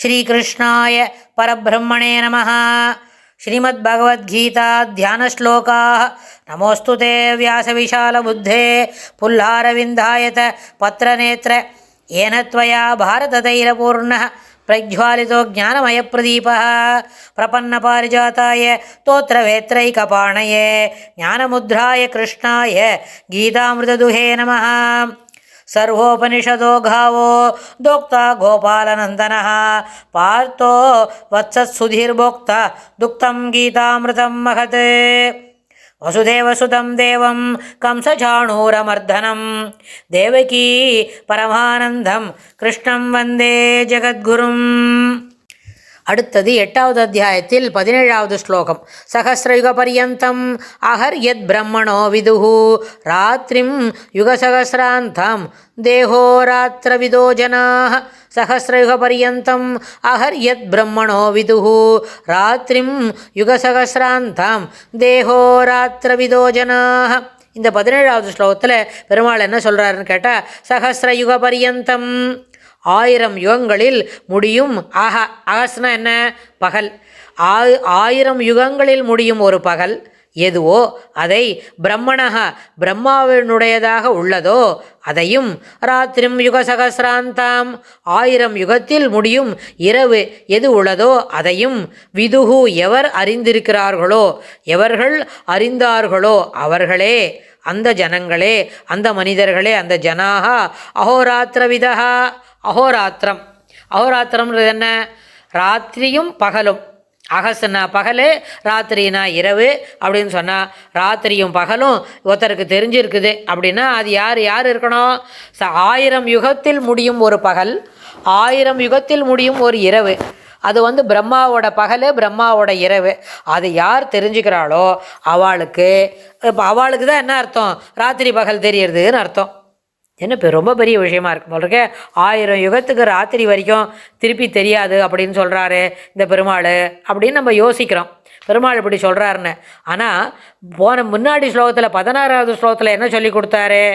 ஸ்ரீகிருஷ்ணாய பரபிரம்மணே நமः. ஸ்ரீமத்பகவத்கீதா தியானஸ்லோகாः. நமோஸ்து தே வியாசவிசாலபுத்தே புல்லாரவிந்தாயத பத்ரநேத்ர ஏன த்வயா பாரததைரபூர்ணः பிரஜ்வாலிதோ ஞானமயப்பிரதீபः பிரபன்னபாரிஜாதாய தோத்ரவேத்ரைகபாணயே ஞானமுத்ராய கிருஷ்ணாய கீதாமிருததுஹே நமः. सर्वोपनिषदो गावो दोक्ता गोपालनन्दनः पार्थो वत्सत्सुधीर्भोक्ता दुक्तं गीतामृतं महत्. वसुदेवसुतं देवं कंसचाणूरमर्दनं देवकी परमानन्दं कृष्णं वन्दे जगद्गुरुम्. அடுத்தது 8வது அத்தியாயத்தில் 17வது ஸ்லோகம். சகஸ்ரயுக பர்யந்தம் அஹர்யத் பிரம்மணோ விதுஹு ராத்ரிம் யுகசகஸ்ராந்தம் தேஹோராத்திரவிதோ ஜனாः. சகஸ்ரயுக பர்யந்தம் அஹர்யத் பிரம்மணோ விதுஹு ராத்ரிம் யுகசகஸ்ராந்தம் தேஹோராத்திரவிதோ ஜனாः. இந்த 17வது ஸ்லோகத்தில் பெருமாள் என்ன சொல்கிறாருன்னு கேட்டால், சகஸ்ரயுக பர்யந்தம் 1000 யுகங்களில் முடியும். அகஸ்னா என்ன? பகல். 1000 யுகங்களில் முடியும் ஒரு பகல் எதுவோ அதை பிரம்மணக பிரம்மாவினுடையதாக உள்ளதோ அதையும், ராத்திரிம் யுகசகசிராந்தாம் 1000 யுகத்தில் முடியும் இரவு எது உள்ளதோ அதையும், விதுகு எவர் அறிந்திருக்கிறார்களோ எவர்கள் அறிந்தார்களோ அவர்களே, அந்த ஜனங்களே, அந்த மனிதர்களே, அந்த ஜனாக அஹோராத்திரவிதா. அஹோராத்திரம், அஹோராத்திரம்ன்றது என்ன? ராத்திரியும் பகலும். அகசுனா பகல், ராத்திரினா இரவு அப்படின்னு சொன்னால், ராத்திரியும் பகலும் ஒருத்தருக்கு தெரிஞ்சிருக்குது அப்படின்னா அது யார் யார் இருக்கணும்? 1000 யுகத்தில் முடியும் ஒரு பகல், 1000 யுகத்தில் முடியும் ஒரு இரவு. அது பிரம்மாவோட பகல், பிரம்மாவோட இரவு. அது யார் தெரிஞ்சுக்கிறாளோ அவளுக்கு, இப்போ அவளுக்கு தான் என்ன அர்த்தம்? ராத்திரி பகல் தெரியறதுன்னு அர்த்தம். என்ன இப்போ ரொம்ப பெரிய விஷயமா இருக்கு போல் இருக்கே. 1000 யுகத்துக்கு ராத்திரி வரைக்கும் திருப்பி தெரியாது அப்படின்னு சொல்கிறாரு இந்த பெருமாள் அப்படின்னு நம்ம யோசிக்கிறோம், பெருமாள் இப்படி சொல்கிறாருன்னு. ஆனால் முன்னாடி ஸ்லோகத்தில் 16வது ஸ்லோகத்தில் என்ன சொல்லி கொடுத்தாரு?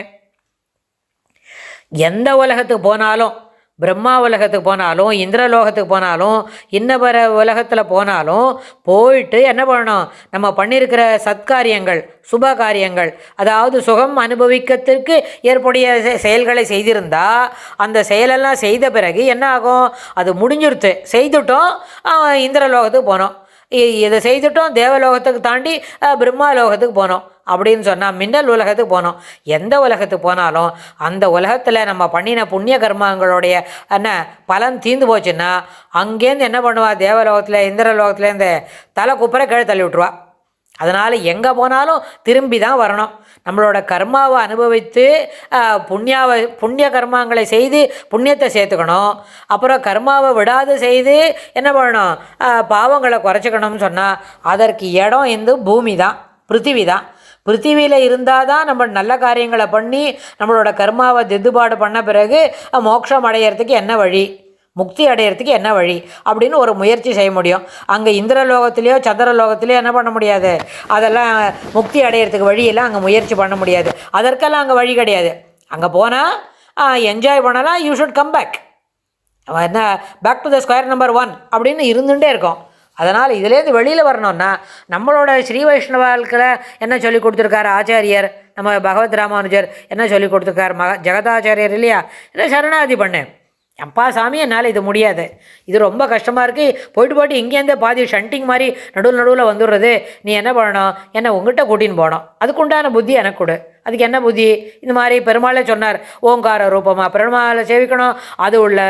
எந்த உலகத்துக்கு போனாலும், பிரம்மா உலகத்துக்கு போனாலும், இந்திரலோகத்துக்கு போனாலும், இன்னபர உலகத்தில் போனாலும் போயிட்டு என்ன பண்ணணும்? நம்ம பண்ணியிருக்கிற சத்காரியங்கள், சுப காரியங்கள், அதாவது சுகம் அனுபவிக்கிறதுக்கு ஏற்புடைய செயல்களை செய்திருந்தால் அந்த செயலெல்லாம் செய்த பிறகு என்ன ஆகும்? அது முடிஞ்சிருத்து, செய்துட்டோம், இந்திரலோகத்துக்கு போனோம், இதை செய்துட்டோம், தேவலோகத்துக்கு தாண்டி பிரம்மா லோகத்துக்கு போனோம் அப்படின்னு சொன்னால், மின்னல் உலகத்துக்கு போனோம். எந்த உலகத்துக்கு போனாலும் அந்த உலகத்தில் நம்ம பண்ணின புண்ணிய கர்மங்களுடைய என்ன பலன் தீர்ந்து போச்சுன்னா அங்கேருந்து என்ன பண்ணுவா? தேவலோகத்தில் இந்திரலோகத்துலேருந்து தலை குப்புற கீழே தள்ளி விட்டுருவா. அதனால் எங்கே போனாலும் திரும்பி தான் வரணும். நம்மளோட கர்மாவை அனுபவித்து புண்ணிய கர்மாங்களை செய்து புண்ணியத்தை சேர்த்துக்கணும். அப்புறம் கர்மாவை விடாது செய்து என்ன பண்ணணும்? பாவங்களை குறைச்சிக்கணும்னு சொன்னால் அதற்கு இடம் இந்த பூமி தான், பிருத்திவி தான். பிருத்திவியில் இருந்தால் தான் நம்ம நல்ல காரியங்களை பண்ணி நம்மளோட கர்மாவை தித்துபாடு பண்ண பிறகு மோட்சம் அடையிறதுக்கு என்ன வழி, முக்தி அடையிறதுக்கு என்ன வழி அப்படின்னு ஒரு முயற்சி செய்ய முடியும். அங்கே இந்திரலோகத்திலேயோ சந்திரலோகத்திலேயோ என்ன பண்ண முடியாது, அதெல்லாம் முக்தி அடையிறதுக்கு வழியெல்லாம் அங்கே முயற்சி பண்ண முடியாது. அதற்கெல்லாம் அங்கே வழி கிடையாது. அங்கே போனால் என்ஜாய் பண்ணலாம், யூ ஷுட் கம் பேக். என்ன back to the square number 1 அப்படின்னு இருந்துகிட்டே இருக்கும். அதனால் இதிலேருந்து வெளியில் வரணும்னா நம்மளோட ஸ்ரீ வைஷ்ணவாளுக்கில் என்ன சொல்லி கொடுத்துருக்காரு ஆச்சாரியர், நம்ம பகவத் ராமானுஜர் என்ன சொல்லி கொடுத்துருக்கார்? ஜெகதாச்சாரியர் இல்லையா? என்ன சரணாகதி பண்ணு. அப்பா சாமி என்னால் இது முடியாது, இது ரொம்ப கஷ்டமாக இருக்குது, போயிட்டு இங்கேருந்து பாதி ஷண்டிங் மாதிரி நடுவில் வந்துடுறது, நீ என்ன பண்ணணும்? என்னை உங்கள்கிட்ட கூட்டின்னு போகணும், அதுக்குண்டான புத்தி எனக்கு கொடு. அதுக்கு என்ன புத்தி? இந்த மாதிரி பெருமாளே சொன்னார், ஓங்கார ரூபமாக பெருமாளை சேவிக்கணும், அது உள்ள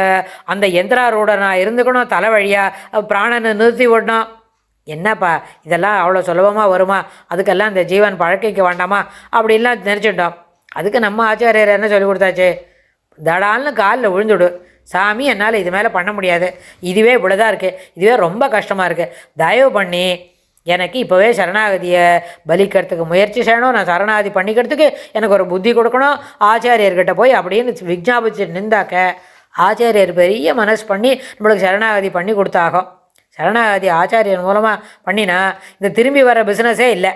அந்த யந்திராரூடனாக இருந்துக்கணும், தலை வழியாக பிராணனை நிறுத்தி விடணும். என்னப்பா இதெல்லாம் அவ்வளோ சுலபமாக வருமா? அதுக்கெல்லாம் இந்த ஜீவன் பழக்கிக்க வேண்டாமா அப்படின்லாம் நினச்சிட்டோம். அதுக்கு நம்ம ஆச்சாரியர் என்ன சொல்லி கொடுத்தாச்சு? தடால்னு காலில் விழுந்துடு, சாமி என்னால் இது மேலே பண்ண முடியாது, இதுவே இவ்வளோதான் இருக்குது, இதுவே ரொம்ப கஷ்டமாக இருக்குது, தயவு பண்ணி எனக்கு இப்போவே சரணாகதியை பலிக்கிறதுக்கு முயற்சி செய்யணும், நான் சரணாகதி பண்ணிக்கிறதுக்கு எனக்கு ஒரு புத்தி கொடுக்கணும், ஆச்சாரியர்கிட்ட போய் அப்படின்னு விஜாபிச்சு நின்றாக்க ஆச்சாரியர் பெரிய மனசு பண்ணி நம்மளுக்கு சரணாகதி பண்ணி கொடுத்தாகும். சரணாகதி ஆச்சாரியர் மூலமாக பண்ணினா இந்த திரும்பி வர பிஸ்னஸே இல்லை.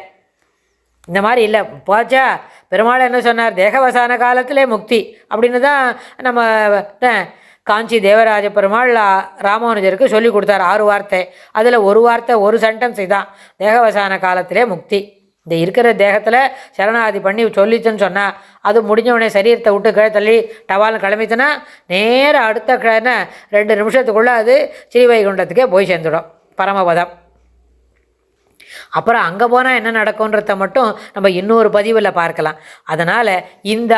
இந்த மாதிரி இல்லை. போச்சா பெருமாள் என்ன சொன்னார்? தேகவசான காலத்திலே முக்தி அப்படின்னு தான் நம்ம காஞ்சி தேவராஜ பெருமாள் ராமானுஜருக்கு சொல்லி கொடுத்தார் 6 வார்த்தை. அதில் ஒரு வார்த்தை, ஒரு சென்டென்ஸ் இதான்: தேகவசான காலத்திலே முக்தி. இந்த இருக்கிற தேகத்தில் சரணாதி பண்ணி சொல்லிச்சுன்னு சொன்னால் அது முடிஞ்சவனே சரீரத்தை விட்டு கீழே தள்ளி டவாலும் கிளம்பிச்சுன்னா நேராக அடுத்த 2 நிமிஷத்துக்குள்ளே அது ஸ்ரீவைகுண்டத்துக்கே போய் சேர்ந்துடும், பரமபதம். அப்புறம் அங்கே போனால் என்ன நடக்கும்ன்றத மட்டும் நம்ம இன்னொரு பதிவில் பார்க்கலாம். அதனால் இந்த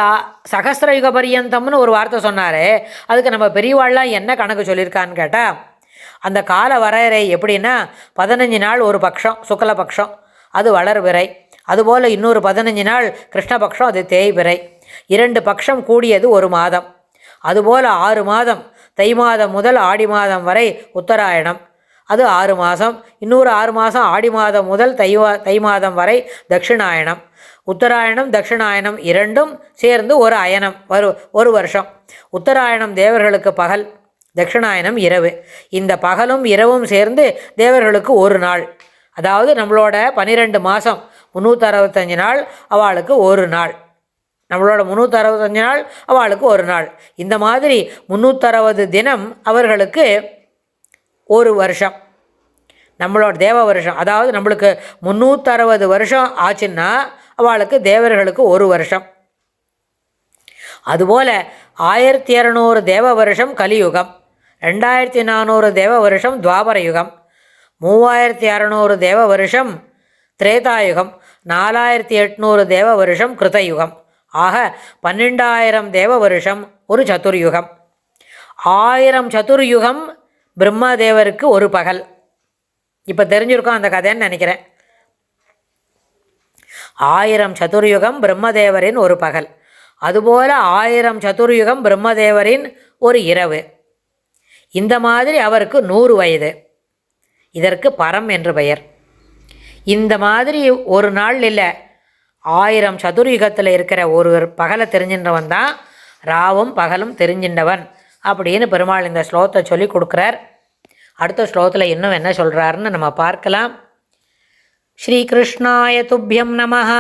சகஸ்ரயுக பரியந்தம்னு ஒரு வார்த்தை சொன்னாரே, அதுக்கு நம்ம பெரியவாள்லாம் என்ன கணக்கு சொல்லியிருக்கான்னு கேட்டால், அந்த கால வரையறை எப்படின்னா 15 நாள் ஒரு பட்சம் சுக்லபக்ஷம், அது வளர்பிறை. அதுபோல் இன்னொரு 15 நாள் கிருஷ்ணபக்ஷம், அது தேய்பிறை. 2 பட்சம் கூடியது 1 மாதம். அதுபோல் 6 மாதம், தை மாதம் முதல் ஆடி மாதம் வரை உத்தராயணம், அது 6 மாதம். இன்னொரு 6 மாதம் ஆடி மாதம் முதல் தை மாதம் வரை தட்சிணாயணம். உத்தராயணம் தட்சிணாயணம் இரண்டும் சேர்ந்து ஒரு அயனம், ஒரு வருஷம். உத்தராயணம் தேவர்களுக்கு பகல், தட்சிணாயனம் இரவு. இந்த பகலும் இரவும் சேர்ந்து தேவர்களுக்கு ஒரு நாள். அதாவது நம்மளோட 12 மாதம் 365 நாள், அவளுக்கு ஒரு நாள். நம்மளோட 365 நாள், அவளுக்கு ஒரு நாள். இந்த மாதிரி 360 தினம் அவர்களுக்கு ஒரு வருஷம், நம்மளோட தேவ வருஷம். அதாவது நம்மளுக்கு 360 வருஷம் ஆச்சுன்னா அவளுக்கு தேவர்களுக்கு ஒரு வருஷம். அதுபோல் 1200 தேவ வருஷம் கலியுகம், 2400 தேவ வருஷம் துவாபர யுகம், 3600 தேவ வருஷம் திரேதாயுகம், 4800 தேவ வருஷம் கிருதயுகம். ஆக 12000 தேவ வருஷம் ஒரு சதுர்யுகம். 1000 சதுர்யுகம் பிரம்மதேவருக்கு ஒரு பகல். இப்போ தெரிஞ்சிருக்கோம் அந்த கதைன்னு நினைக்கிறேன். 1000 சதுர்யுகம் பிரம்மதேவரின் ஒரு பகல். அதுபோல் 1000 சதுர்யுகம் பிரம்மதேவரின் ஒரு இரவு. இந்த மாதிரி அவருக்கு 100 வயது. இதற்கு பரம் என்று பெயர். இந்த மாதிரி ஒரு நாள் இல்லை, 1000 சதுர்யுகத்தில் இருக்கிற ஒரு பகலை தெரிஞ்சின்றவன் தான் ராவும் பகலும் தெரிஞ்சின்றவன் அப்படின்னு பெருமாள் இந்த ஸ்லோகத்தை சொல்லி கொடுக்குறார். அடுத்த ஸ்லோகத்தில் இன்னும் என்ன சொல்கிறாருன்னு நம்ம பார்க்கலாம். ஸ்ரீகிருஷ்ணாய துப்யம் நமஹ.